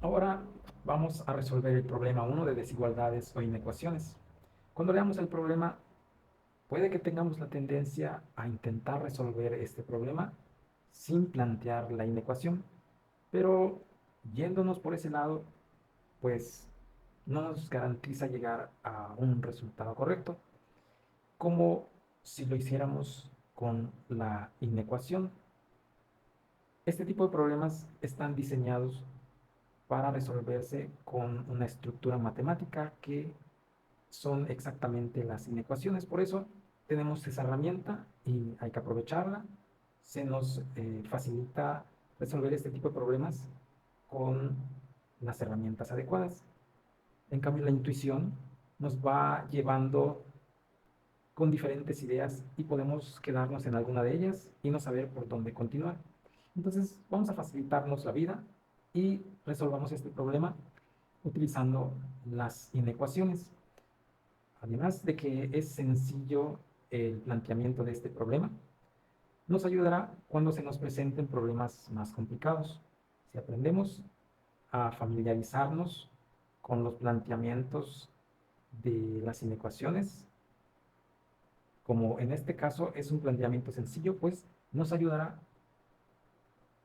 Ahora vamos a resolver el problema 1 de desigualdades o inecuaciones. Cuando leamos el problema, puede que tengamos la tendencia a intentar resolver este problema sin plantear la inecuación, pero yéndonos por ese lado, pues no nos garantiza llegar a un resultado correcto, como si lo hiciéramos con la inecuación. Este tipo de problemas están diseñados para resolverse con una estructura matemática que son exactamente las inecuaciones. Por eso tenemos esa herramienta y hay que aprovecharla. Se nos facilita resolver este tipo de problemas con las herramientas adecuadas. En cambio, la intuición nos va llevando con diferentes ideas y podemos quedarnos en alguna de ellas y no saber por dónde continuar. Entonces, vamos a facilitarnos la vida y resolvamos este problema utilizando las inecuaciones. Además de que es sencillo el planteamiento de este problema, nos ayudará cuando se nos presenten problemas más complicados. Si aprendemos a familiarizarnos con los planteamientos de las inecuaciones, como en este caso es un planteamiento sencillo, pues nos ayudará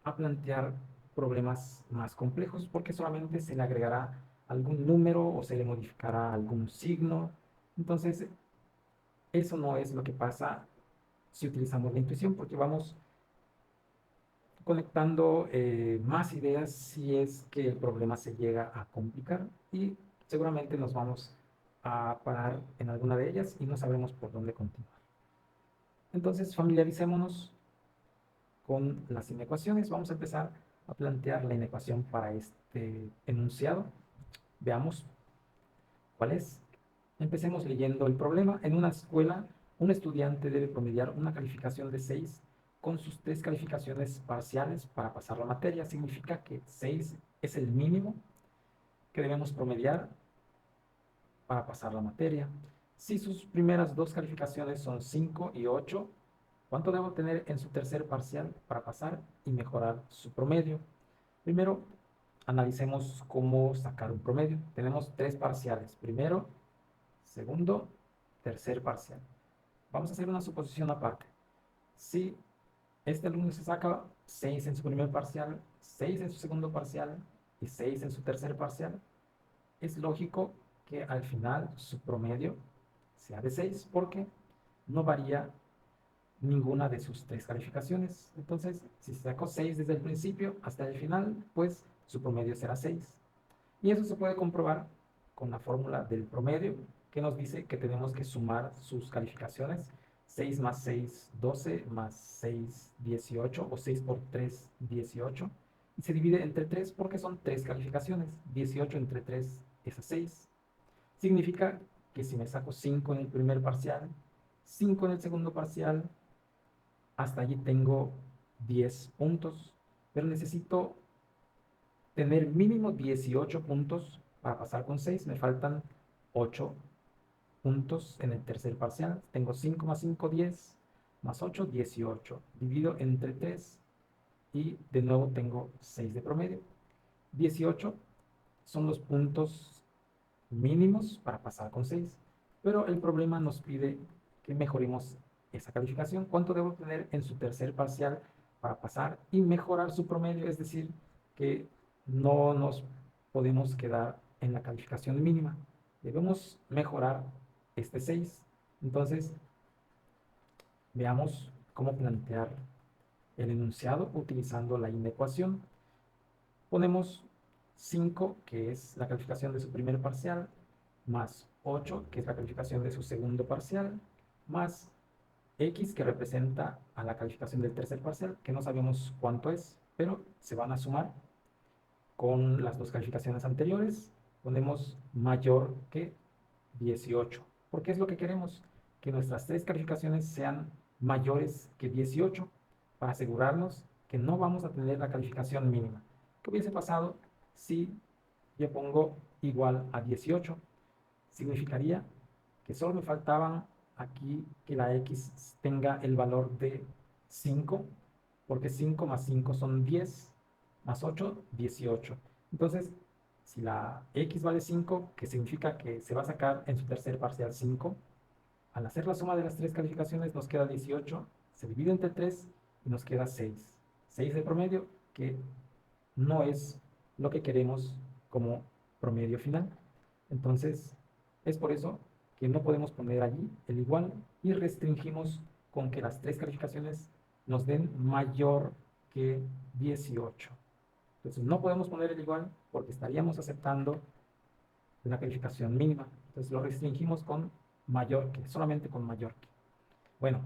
a plantear problemas más complejos porque solamente se le agregará algún número o se le modificará algún signo. Entonces, eso no es lo que pasa si utilizamos la intuición, porque vamos conectando más ideas si es que el problema se llega a complicar y seguramente nos vamos a parar en alguna de ellas y no sabremos por dónde continuar. Entonces, familiaricémonos con las inecuaciones. Vamos a empezar a plantear la inecuación para este enunciado. Veamos cuál es. Empecemos leyendo el problema. En una escuela, un estudiante debe promediar una calificación de 6 con sus 3 calificaciones parciales para pasar la materia. Significa que 6 es el mínimo que debemos promediar para pasar la materia. Si sus primeras 2 calificaciones son 5 y 8, ¿cuánto debo tener en su tercer parcial para pasar y mejorar su promedio? Primero, analicemos cómo sacar un promedio. Tenemos 3 parciales. Primero, segundo, tercer parcial. Vamos a hacer una suposición aparte. Si este alumno se saca 6 en su primer parcial, 6 en su segundo parcial y 6 en su tercer parcial, es lógico que al final su promedio sea de 6 porque no varía ninguna de sus 3 calificaciones. Entonces, si se sacó 6 desde el principio hasta el final, pues su promedio será 6. Y eso se puede comprobar con la fórmula del promedio, que nos dice que tenemos que sumar sus calificaciones. 6 más 6, 12, más 6, 18, o 6 por 3, 18. Y se divide entre 3 porque son 3 calificaciones. 18 entre 3 es a 6. Significa que si me saco 5 en el primer parcial, 5 en el segundo parcial, hasta allí tengo 10 puntos. Pero necesito tener mínimo 18 puntos para pasar con 6. Me faltan 8 puntos en el tercer parcial. Tengo 5 más 5, 10, más 8, 18. Divido entre 3 y de nuevo tengo 6 de promedio. 18 son los puntos mínimos para pasar con 6. Pero el problema nos pide que mejoremos esa calificación. ¿Cuánto debo tener en su tercer parcial para pasar y mejorar su promedio? Es decir, que no nos podemos quedar en la calificación mínima. Debemos mejorar este 6. Entonces, veamos cómo plantear el enunciado utilizando la inecuación. Ponemos 5, que es la calificación de su primer parcial, más 8, que es la calificación de su segundo parcial, más X, que representa a la calificación del tercer parcial, que no sabemos cuánto es, pero se van a sumar con las 2 calificaciones anteriores. Ponemos mayor que 18, porque es lo que queremos, que nuestras 3 calificaciones sean mayores que 18 para asegurarnos que no vamos a tener la calificación mínima. ¿Qué hubiese pasado si yo pongo igual a 18? Significaría que solo me faltaban aquí que la X tenga el valor de 5, porque 5 más 5 son 10, más 8, 18. Entonces, si la x vale 5, que significa que se va a sacar en su tercer parcial 5, al hacer la suma de las tres calificaciones nos queda 18, se divide entre 3 y nos queda 6. 6 de promedio, que no es lo que queremos como promedio final. Entonces, es por eso que no podemos poner allí el igual y restringimos con que las tres calificaciones nos den mayor que 18. Entonces, no podemos poner el igual porque estaríamos aceptando la calificación mínima. Entonces, lo restringimos con mayor que, solamente con mayor que. Bueno,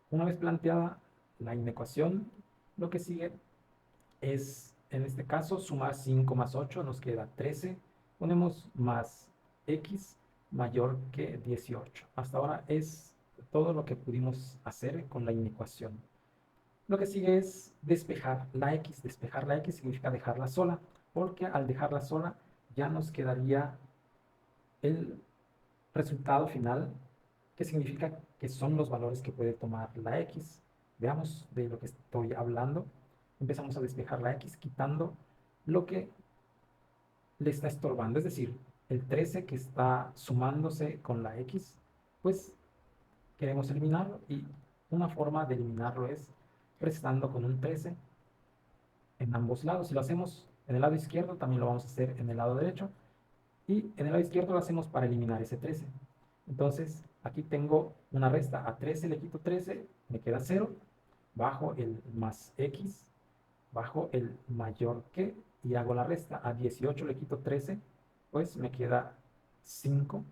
una vez planteada la inecuación, lo que sigue es, en este caso, sumar 5 más 8, nos queda 13. Ponemos más x mayor que 18. Hasta ahora es todo lo que pudimos hacer con la inecuación. Lo que sigue es despejar la x. Despejar la x significa dejarla sola, porque al dejarla sola ya nos quedaría el resultado final, que significa que son los valores que puede tomar la x. Veamos de lo que estoy hablando. Empezamos a despejar la x quitando lo que le está estorbando, es decir, el 13 que está sumándose con la x, pues queremos eliminarlo y una forma de eliminarlo es restando con un 13 en ambos lados. Si lo hacemos en el lado izquierdo, también lo vamos a hacer en el lado derecho. Y en el lado izquierdo lo hacemos para eliminar ese 13. Entonces, aquí tengo una resta. A 13 le quito 13, me queda 0. Bajo el más x, bajo el mayor que, y hago la resta. A 18 le quito 13, pues me queda 5.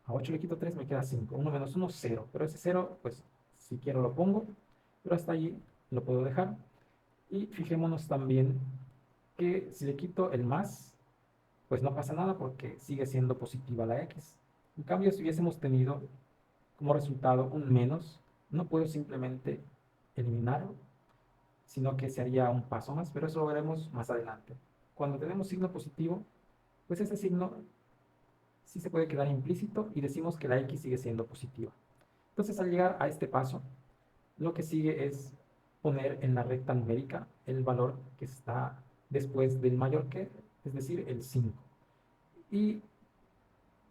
A 8 le quito 3, me queda 5. 1 menos 1, 0. Pero ese 0, pues si quiero lo pongo, pero hasta allí lo puedo dejar. Y fijémonos también que si le quito el más, pues no pasa nada porque sigue siendo positiva la x. En cambio, si hubiésemos tenido como resultado un menos, no puedo simplemente eliminarlo, sino que se haría un paso más, pero eso lo veremos más adelante. Cuando tenemos signo positivo, pues ese signo sí se puede quedar implícito y decimos que la x sigue siendo positiva. Entonces, al llegar a este paso, lo que sigue es poner en la recta numérica el valor que está después del mayor que, es decir, el 5. Y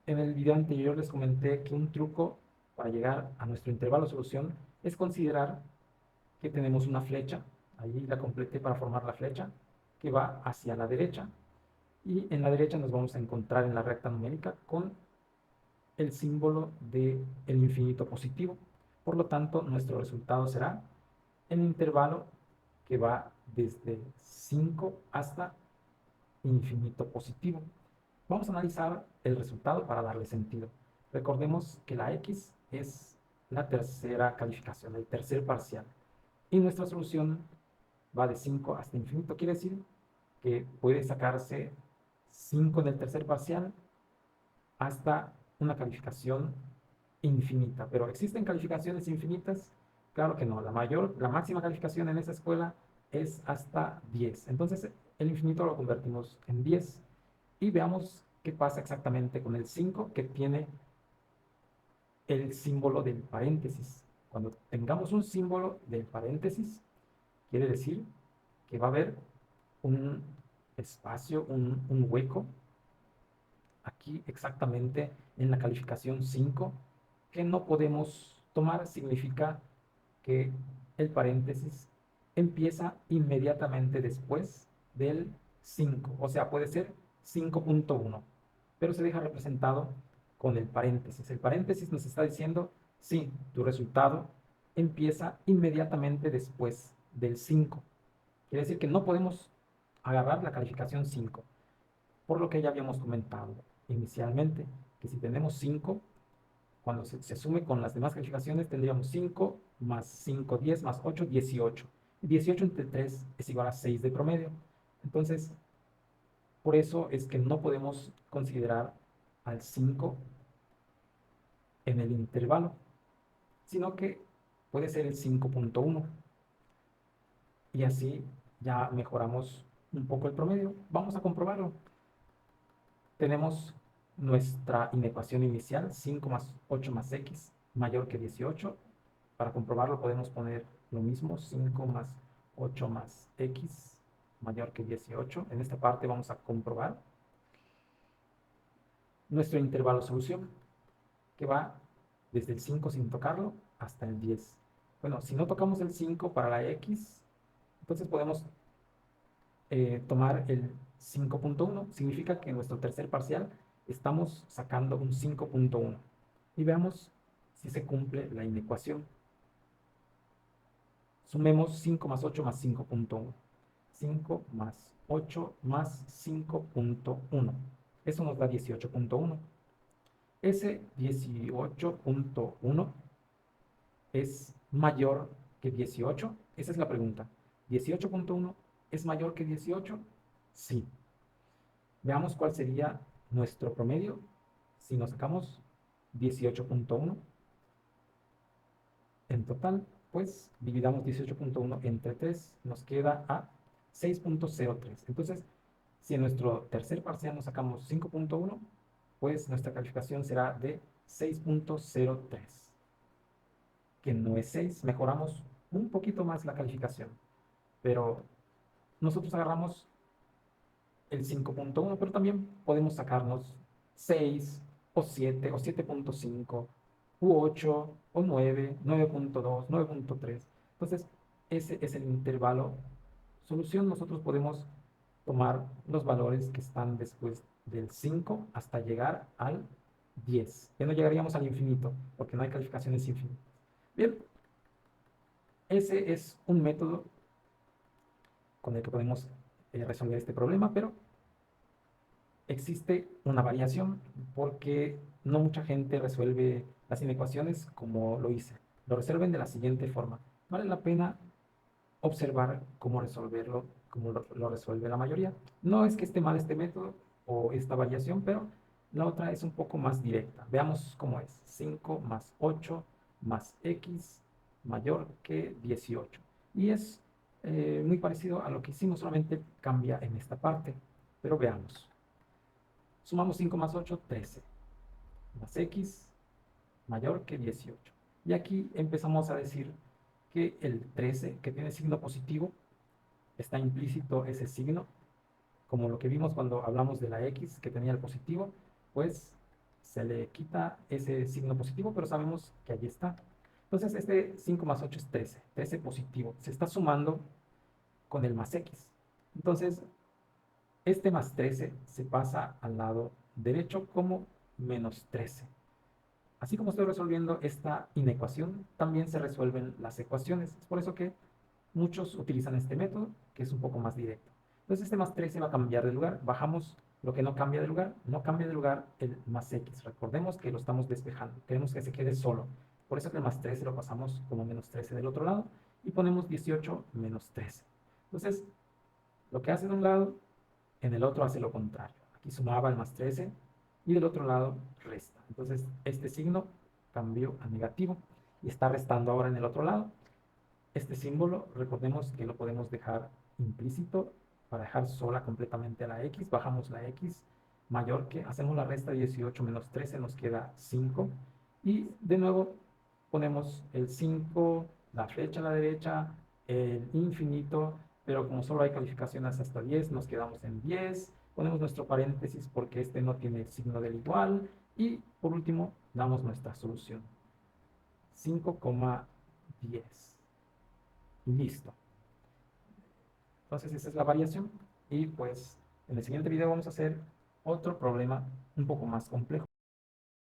en el video anterior les comenté que un truco para llegar a nuestro intervalo de solución es considerar que tenemos una flecha, ahí la completé para formar la flecha, que va hacia la derecha, y en la derecha nos vamos a encontrar en la recta numérica con el símbolo del infinito positivo. Por lo tanto, nuestro resultado será el intervalo que va desde 5 hasta infinito positivo. Vamos a analizar el resultado para darle sentido. Recordemos que la x es la tercera calificación, el tercer parcial. Y nuestra solución va de 5 hasta infinito. Quiere decir que puede sacarse 5 en el tercer parcial hasta una calificación infinita. Pero ¿existen calificaciones infinitas? Claro que no. La máxima calificación en esa escuela es hasta 10. Entonces, el infinito lo convertimos en 10. Y veamos qué pasa exactamente con el 5, que tiene el símbolo del paréntesis. Cuando tengamos un símbolo del paréntesis, quiere decir que va a haber un espacio, un hueco, aquí exactamente en la calificación 5, que no podemos tomar. Significa que el paréntesis empieza inmediatamente después del 5, o sea, puede ser 5.1, pero se deja representado con el paréntesis. El paréntesis nos está diciendo, sí, tu resultado empieza inmediatamente después del 5. Quiere decir que no podemos agarrar la calificación 5, por lo que ya habíamos comentado inicialmente, que si tenemos 5, cuando se sume con las demás calificaciones, tendríamos 5 más 5, 10 más 8, 18. 18 entre 3 es igual a 6 de promedio. Entonces, por eso es que no podemos considerar al 5 en el intervalo, sino que puede ser el 5.1. Y así ya mejoramos un poco el promedio. Vamos a comprobarlo. Tenemos nuestra inecuación inicial, 5 más 8 más x mayor que 18. Para comprobarlo podemos poner lo mismo, 5 más 8 más x mayor que 18. En esta parte vamos a comprobar nuestro intervalo solución, que va desde el 5 sin tocarlo hasta el 10. Bueno, si no tocamos el 5 para la x, entonces podemos tomar el 5.1. Significa que en nuestro tercer parcial estamos sacando un 5.1. Y veamos si se cumple la inecuación. Sumemos 5 más 8 más 5.1. 5 más 8 más 5.1. Eso nos da 18.1. Ese 18.1 es mayor que 18. Esa es la pregunta. ¿18.1 es mayor que 18? Sí. Veamos cuál sería nuestro promedio si nos sacamos 18.1 en total. Pues dividamos 18.1 entre 3, nos queda a 6.03. Entonces, si en nuestro tercer parcial nos sacamos 5.1, pues nuestra calificación será de 6.03, que no es 6. Mejoramos un poquito más la calificación, pero nosotros agarramos el 5.1, pero también podemos sacarnos 6 o 7 o 7.5 u 8 o 9, 9.2, 9.3. Entonces, ese es el intervalo solución. Nosotros podemos tomar los valores que están después del 5 hasta llegar al 10. Ya no llegaríamos al infinito, porque no hay calificaciones infinitas. Bien, ese es un método con el que podemos resolver este problema, pero existe una variación porque no mucha gente resuelve las inecuaciones como lo hice. Lo resuelven de la siguiente forma. Vale la pena observar cómo resolverlo, como lo resuelve la mayoría. No es que esté mal este método o esta variación, pero la otra es un poco más directa. Veamos cómo es. 5 más 8 más x mayor que 18. Y es muy parecido a lo que hicimos, solamente cambia en esta parte. Pero veamos. Sumamos 5 más 8, 13. Más x mayor que 18. Y aquí empezamos a decir que el 13, que tiene signo positivo, está implícito ese signo, como lo que vimos cuando hablamos de la x, que tenía el positivo, pues se le quita ese signo positivo, pero sabemos que allí está. Entonces este 5 más 8 es 13, 13 positivo, se está sumando con el más x. Entonces este más 13 se pasa al lado derecho como menos 13. Así como estoy resolviendo esta inecuación, también se resuelven las ecuaciones. Es por eso que muchos utilizan este método, que es un poco más directo. Entonces este más 13 va a cambiar de lugar. Bajamos lo que no cambia de lugar. No cambia de lugar el más x. Recordemos que lo estamos despejando. Queremos que se quede solo. Por eso que el más 13 lo pasamos como menos 13 del otro lado. Y ponemos 18 menos 13. Entonces, lo que hace de un lado, en el otro hace lo contrario. Aquí sumaba el más 13 y del otro lado resta. Entonces este signo cambió a negativo y está restando ahora en el otro lado. Este símbolo, recordemos que lo podemos dejar implícito para dejar sola completamente a la x. Bajamos la x mayor que, hacemos la resta, 18 menos 13 nos queda 5. Y de nuevo ponemos el 5, la flecha a la derecha, el infinito, pero como solo hay calificaciones hasta 10, nos quedamos en 10. Ponemos nuestro paréntesis porque este no tiene el signo del igual. Y por último, damos nuestra solución. 5,10. Y listo. Entonces esa es la variación. Y pues en el siguiente video vamos a hacer otro problema un poco más complejo.